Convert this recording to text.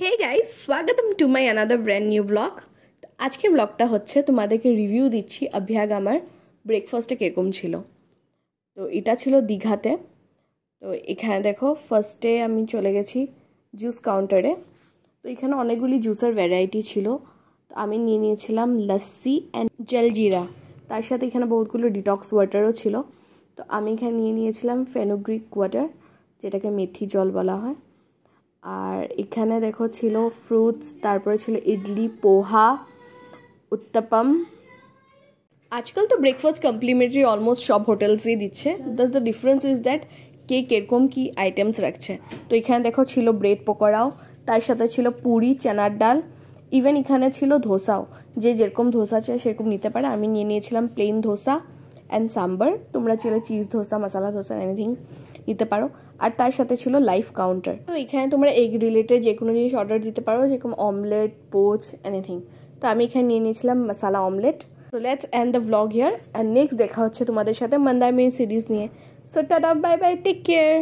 Hey guys, স্বাগতম to my another brand new blog. আজকের ব্লগটা হচ্ছে তোমাদেরকে রিভিউ দিচ্ছি অভ্যাগামার ব্রেকফাস্টে কীরকম ছিল। তো এটা ছিল দীঘাতে। তো এখানে দেখো ফার্স্টে আমি চলে গেছি জুস কাউন্টারে। তো এখানে অনেকগুলি জুসের ভ্যারাইটি ছিল। তো আমি নিয়ে নিয়েছিলাম লস্যি অ্যান্ড জলজিরা, তার সাথে এখানে বহুতগুলো ডিটক্স ওয়াটারও ছিল। তো আমি এখানে নিয়ে নিয়েছিলাম ফেনুগ্রিক ওয়াটার, যেটাকে মেথি জল বলা হয়। আর এখানে দেখো ছিল ফ্রুটস, তারপরে ছিল ইডলি, পোহা, উত্তাপাম। আজকাল তো ব্রেকফাস্ট কমপ্লিমেন্টারি অলমোস্ট সব হোটেলসই দিচ্ছে। That's the difference is that কে কীরকম কী আইটেমস রাখছে। তো এখানে দেখো ছিল ব্রেড পকোড়াও, তার সাথে ছিল পুরি, চানার ডাল, ইভেন এখানে ছিল ধোসাও। যে যেরকম ধোসা চায় সেরকম নিতে পারে। আমি নিয়ে নিয়েছিলাম প্লেন ধোসা অ্যান্ড সাম্বার। তোমরা ছিল চিজ ধোসা, মশলা ধোসা, এনিথিং নিতে পারো। আর তার সাথে ছিল লাইভ কাউন্টার। তো এখানে তোমরা এগ রিলেটেড যে কোনো জিনিস অর্ডার দিতে পারো, যেরকম অমলেট, পোচ, এনিথিং। তো আমি এখানে নিয়ে নিয়েছিলাম মশালা omelette. So let's end the vlog here and next দেখা হচ্ছে তোমাদের সাথে মন্দারমণি সিরিজ নিয়ে। So tada, bye bye, take care.